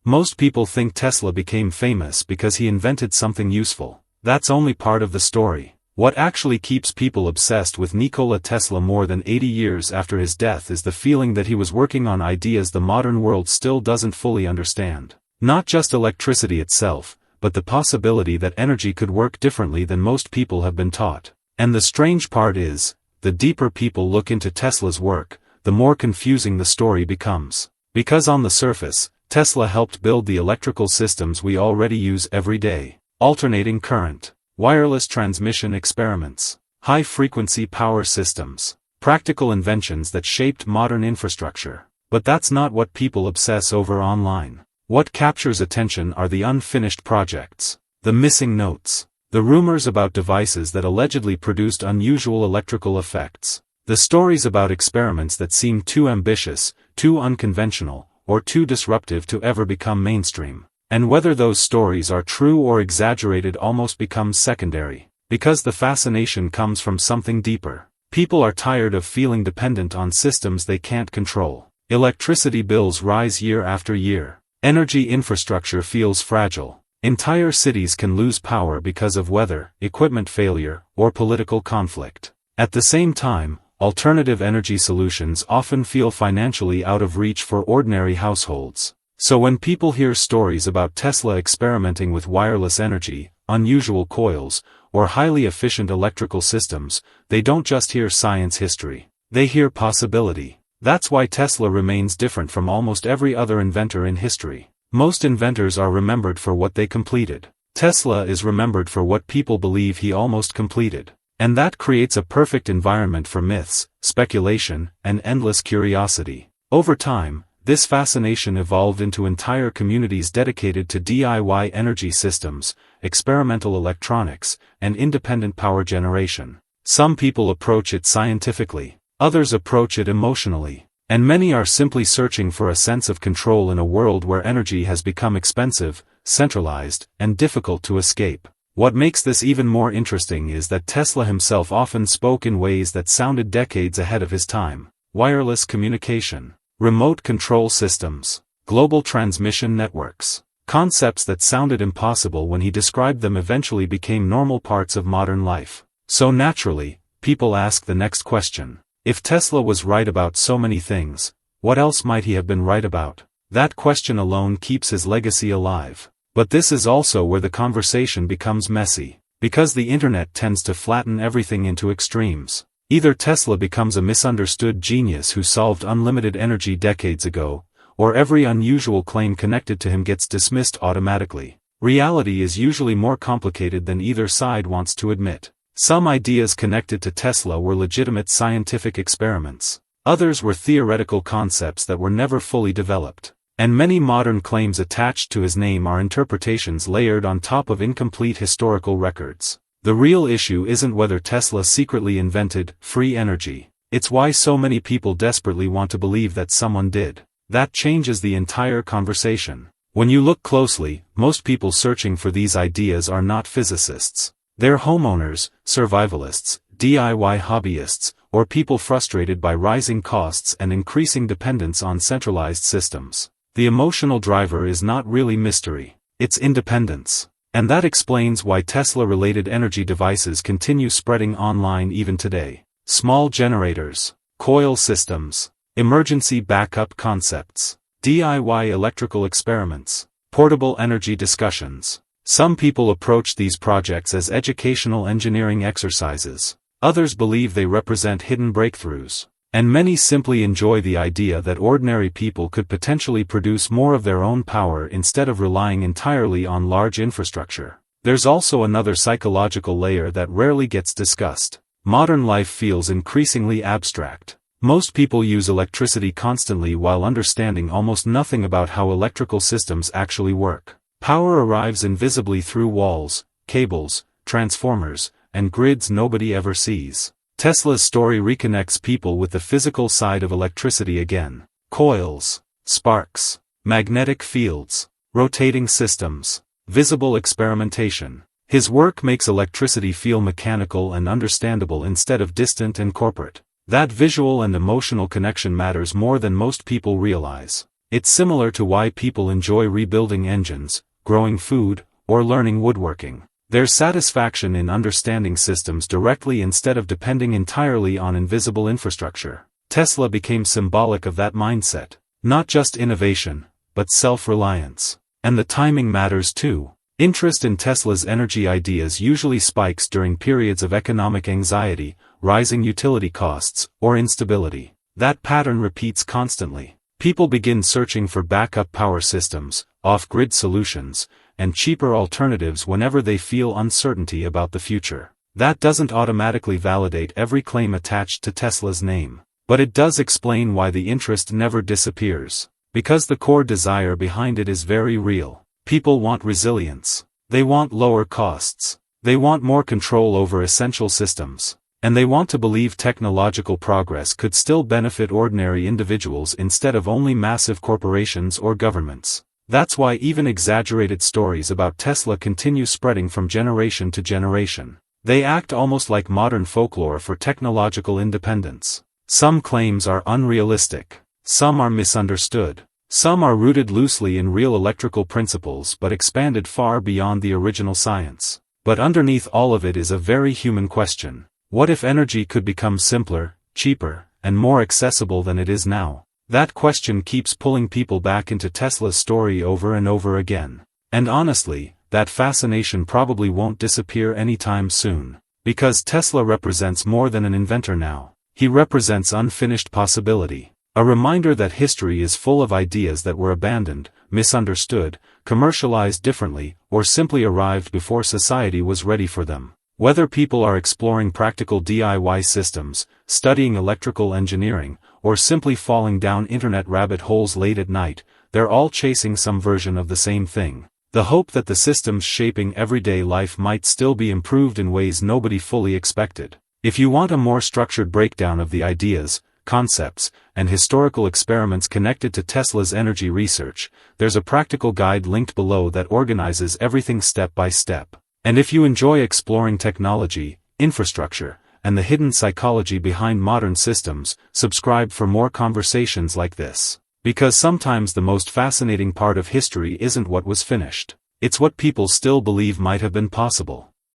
Most people think Tesla became famous because he invented something useful. That's only part of the story. What actually keeps people obsessed with Nikola Tesla more than 80 years after his death is the feeling that he was working on ideas the modern world still doesn't fully understand. Not just electricity itself, but the possibility that energy could work differently than most people have been taught. And the strange part is, the deeper people look into Tesla's work, the more confusing the story becomes. Because on the surface, Tesla helped build the electrical systems we already use every day. Alternating current, wireless transmission experiments, high-frequency power systems, practical inventions that shaped modern infrastructure. But that's not what people obsess over online. What captures attention are the unfinished projects, the missing notes, the rumors about devices that allegedly produced unusual electrical effects, the stories about experiments that seem too ambitious, too unconventional, or too disruptive to ever become mainstream. And whether those stories are true or exaggerated almost becomes secondary, because the fascination comes from something deeper. People are tired of feeling dependent on systems they can't control. Electricity bills rise year after year. Energy infrastructure feels fragile. Entire cities can lose power because of weather, equipment failure, or political conflict. At the same time, alternative energy solutions often feel financially out of reach for ordinary households. So when people hear stories about Tesla experimenting with wireless energy, unusual coils, or highly efficient electrical systems, they don't just hear science history. They hear possibility. That's why Tesla remains different from almost every other inventor in history. Most inventors are remembered for what they completed. Tesla is remembered for what people believe he almost completed. And that creates a perfect environment for myths, speculation, and endless curiosity. Over time, this fascination evolved into entire communities dedicated to DIY energy systems, experimental electronics, and independent power generation. Some people approach it scientifically, others approach it emotionally, and many are simply searching for a sense of control in a world where energy has become expensive, centralized, and difficult to escape. What makes this even more interesting is that Tesla himself often spoke in ways that sounded decades ahead of his time. Wireless communication, remote control systems, global transmission networks. Concepts that sounded impossible when he described them eventually became normal parts of modern life. So naturally, people ask the next question. If Tesla was right about so many things, what else might he have been right about? That question alone keeps his legacy alive. But this is also where the conversation becomes messy, because the internet tends to flatten everything into extremes. Either Tesla becomes a misunderstood genius who solved unlimited energy decades ago, or every unusual claim connected to him gets dismissed automatically. Reality is usually more complicated than either side wants to admit. Some ideas connected to Tesla were legitimate scientific experiments. Others were theoretical concepts that were never fully developed. And many modern claims attached to his name are interpretations layered on top of incomplete historical records. The real issue isn't whether Tesla secretly invented free energy. It's why so many people desperately want to believe that someone did. That changes the entire conversation. When you look closely, most people searching for these ideas are not physicists. They're homeowners, survivalists, DIY hobbyists, or people frustrated by rising costs and increasing dependence on centralized systems. The emotional driver is not really mystery, it's independence. And that explains why Tesla-related energy devices continue spreading online even today. Small generators, coil systems, emergency backup concepts, DIY electrical experiments, portable energy discussions. Some people approach these projects as educational engineering exercises. Others believe they represent hidden breakthroughs. And many simply enjoy the idea that ordinary people could potentially produce more of their own power instead of relying entirely on large infrastructure. There's also another psychological layer that rarely gets discussed. Modern life feels increasingly abstract. Most people use electricity constantly while understanding almost nothing about how electrical systems actually work. Power arrives invisibly through walls, cables, transformers, and grids nobody ever sees. Tesla's story reconnects people with the physical side of electricity again. Coils, sparks, magnetic fields, rotating systems, visible experimentation. His work makes electricity feel mechanical and understandable instead of distant and corporate. That visual and emotional connection matters more than most people realize. It's similar to why people enjoy rebuilding engines, growing food, or learning woodworking. There's satisfaction in understanding systems directly instead of depending entirely on invisible infrastructure. Tesla became symbolic of that mindset. Not just innovation, but self-reliance. And the timing matters too. Interest in Tesla's energy ideas usually spikes during periods of economic anxiety, rising utility costs, or instability. That pattern repeats constantly. People begin searching for backup power systems, off-grid solutions, and cheaper alternatives whenever they feel uncertainty about the future. That doesn't automatically validate every claim attached to Tesla's name. But it does explain why the interest never disappears. Because the core desire behind it is very real. People want resilience. They want lower costs. They want more control over essential systems. And they want to believe technological progress could still benefit ordinary individuals instead of only massive corporations or governments. That's why even exaggerated stories about Tesla continue spreading from generation to generation. They act almost like modern folklore for technological independence. Some claims are unrealistic. Some are misunderstood. Some are rooted loosely in real electrical principles but expanded far beyond the original science. But underneath all of it is a very human question. What if energy could become simpler, cheaper, and more accessible than it is now? That question keeps pulling people back into Tesla's story over and over again. And honestly, that fascination probably won't disappear anytime soon. Because Tesla represents more than an inventor now. He represents unfinished possibility. A reminder that history is full of ideas that were abandoned, misunderstood, commercialized differently, or simply arrived before society was ready for them. Whether people are exploring practical DIY systems, studying electrical engineering, or simply falling down internet rabbit holes late at night, they're all chasing some version of the same thing. The hope that the systems shaping everyday life might still be improved in ways nobody fully expected. If you want a more structured breakdown of the ideas, concepts, and historical experiments connected to Tesla's energy research, there's a practical guide linked below that organizes everything step by step. And if you enjoy exploring technology, infrastructure, and the hidden psychology behind modern systems, subscribe for more conversations like this. Because sometimes the most fascinating part of history isn't what was finished. It's what people still believe might have been possible.